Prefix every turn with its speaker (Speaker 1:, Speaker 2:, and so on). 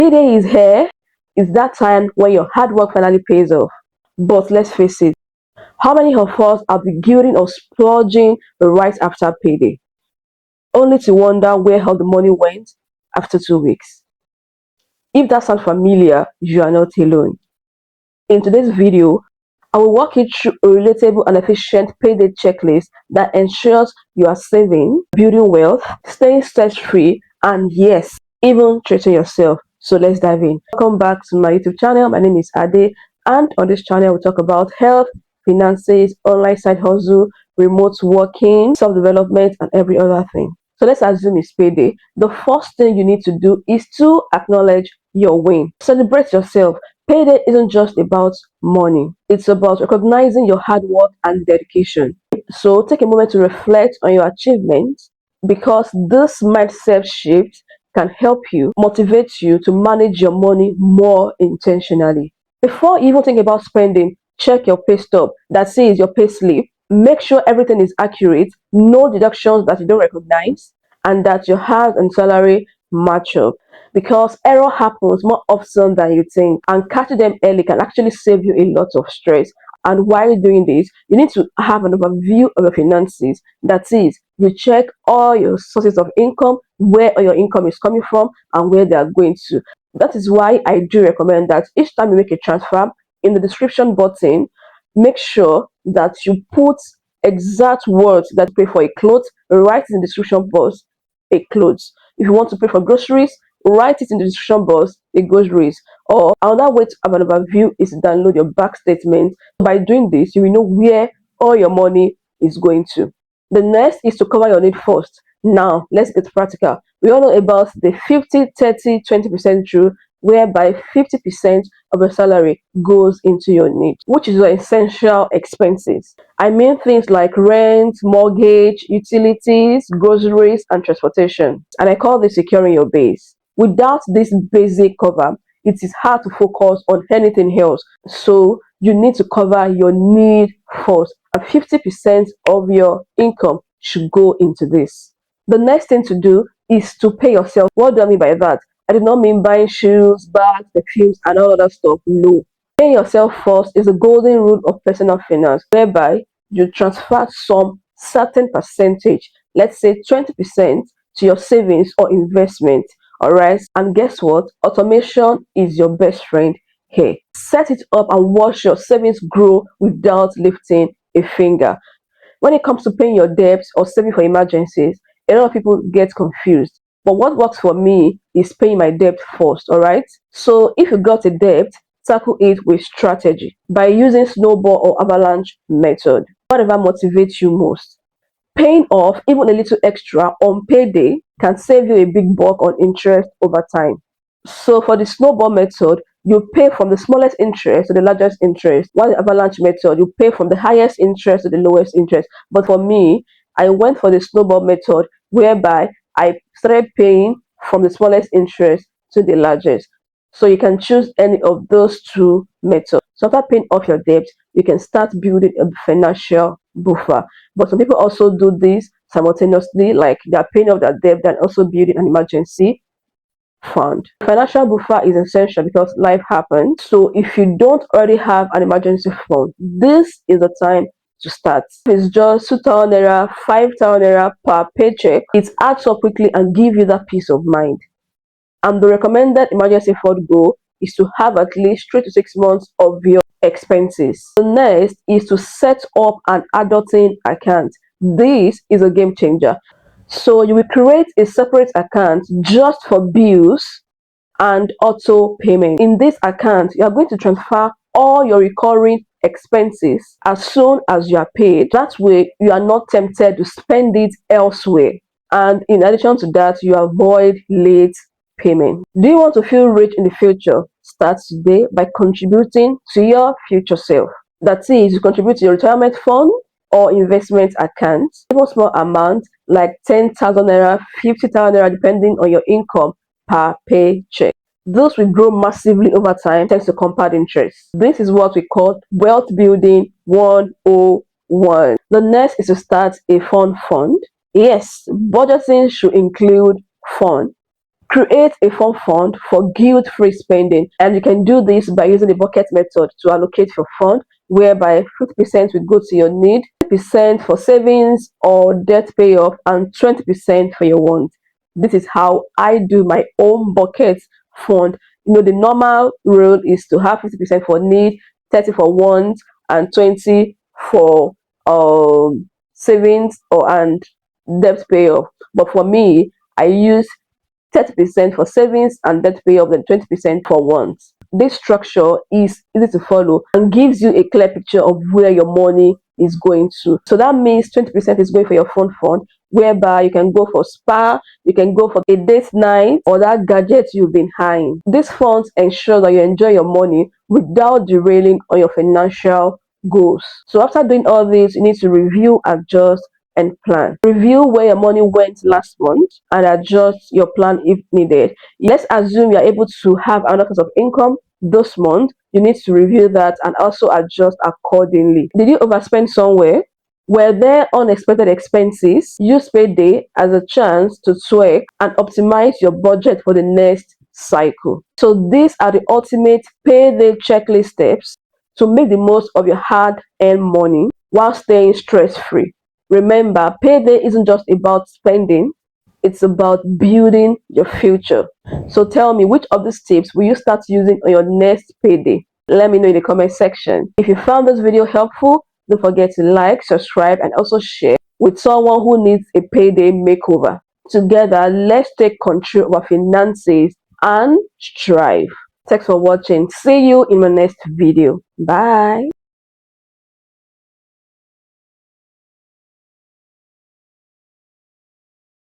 Speaker 1: Payday is here. It's that time when your hard work finally pays off. But let's face it, how many of us are beginning or splurging right after payday, only to wonder where all the money went after 2 weeks? If that sounds familiar, you are not alone. In today's video, I will walk you through a relatable and efficient payday checklist that ensures you are saving, building wealth, staying stress-free, and yes, even treating yourself. So let's dive in. Welcome back to my YouTube channel. My name is Ade, and on this channel we talk about health, finances, online side hustle, remote working, self-development, and every other thing. So let's assume it's payday. The first thing you need to do is to acknowledge your win. Celebrate yourself. Payday isn't just about money. It's about recognizing your hard work and dedication. So take a moment to reflect on your achievements, because this mindset shift can help you, motivate you to manage your money more intentionally. Before you even think about spending, check your pay stub, that says your pay slip. Make sure everything is accurate, no deductions that you don't recognize, and that your hours and salary match up, because error happens more often than you think, and catching them early can actually save you a lot of stress. And while doing this, you need to have an overview of your finances. That is, you check all your sources of income, where all your income is coming from, and where they are going to. That is why I do recommend that each time you make a transfer, in the description button, make sure that you put exact words that you pay for a clothes, write in the description box a clothes. If you want to pay for groceries, write it in the description box a groceries. Or another way to have an overview is to download your bank statement. By doing this, you will know where all your money is going to. The next is to cover your need first. Now let's get practical. We all know about the 50-30-20% rule, whereby 50% of your salary goes into your need, which is your essential expenses. I mean things like rent, mortgage, utilities, groceries, and transportation. And I call this securing your base. Without this basic cover, it is hard to focus on anything else. So you need to cover your need first, and 50% of your income should go into this. The next thing to do is to pay yourself. What do I mean by that? I do not mean buying shoes, bags, perfumes, and all other stuff. No. Paying yourself first is a golden rule of personal finance, whereby you transfer some certain percentage, let's say 20%, to your savings or investment. Alright, and guess what? Automation is your best friend here. Set it up and watch your savings grow without lifting a finger. When it comes to paying your debts or saving for emergencies, a lot of people get confused. But what works for me is paying my debt first, alright? So if you got a debt, tackle it with strategy by using snowball or avalanche method. Whatever motivates you most. Paying off even a little extra on payday can save you a big buck on interest over time. So for the snowball method, you pay from the smallest interest to the largest interest, while the avalanche method, you pay from the highest interest to the lowest interest. But for me, I went for the snowball method, whereby I started paying from the smallest interest to the largest. So you can choose any of those two methods. So after paying off your debt, you can start building a financial buffer. But some people also do this simultaneously, like they're paying off their debt and also building an emergency fund. Financial buffer is essential because life happens. So if you don't already have an emergency fund, this is the time to start. It's just 2,000 naira, 5,000 naira per paycheck. It adds up quickly and give you that peace of mind. And the recommended emergency fund goal is to have at least 3 to 6 months of your expenses. The next is to set up an adulting account. This is a game changer. So you will create a separate account just for bills and auto payment. In this account, you are going to transfer all your recurring expenses as soon as you are paid. That way, you are not tempted to spend it elsewhere. And in addition to that, you avoid late payment. Do you want to feel rich in the future? Start today by contributing to your future self. That is, you contribute to your retirement fund or investment account. Even small amount like 10,000 naira, 50,000 naira, depending on your income per paycheck. Those will grow massively over time thanks to compound interest. This is what we call wealth building 101. The next is to start a fund. Yes, budgeting should include fun. Create a fun fund for guilt-free spending, and you can do this by using the bucket method to allocate your fund, whereby 50% will go to your need, 10% for savings or debt payoff, and 20% for your wants. This is how I do my own bucket fund. The normal rule is to have 50% for need, 30 for wants, and 20 for savings and debt payoff. But for me, I use 30% for savings and debt payoff, and 20% for wants. This structure is easy to follow and gives you a clear picture of where your money is going to. So that means 20% is going for your fund, whereby you can go for spa, you can go for a date night, or that gadget you've been eyeing. These funds ensure that you enjoy your money without derailing on your financial goals. So after doing all this, you need to review, adjust, and plan. Review where your money went last month and adjust your plan if needed. Let's assume you're able to have another source of income this month. You need to review that and also adjust accordingly. Did you overspend somewhere? Were there unexpected expenses? Use Payday as a chance to tweak and optimize your budget for the next cycle. So these are the ultimate Payday checklist steps to make the most of your hard-earned money while staying stress-free. Remember, Payday isn't just about spending, it's about building your future. So tell me, which of these tips will you start using on your next payday? Let me know in the comment section. If you found this video helpful, don't forget to like, subscribe, and also share with someone who needs a payday makeover. Together, let's take control of our finances and strive. Thanks for watching. See you in my next video. Bye.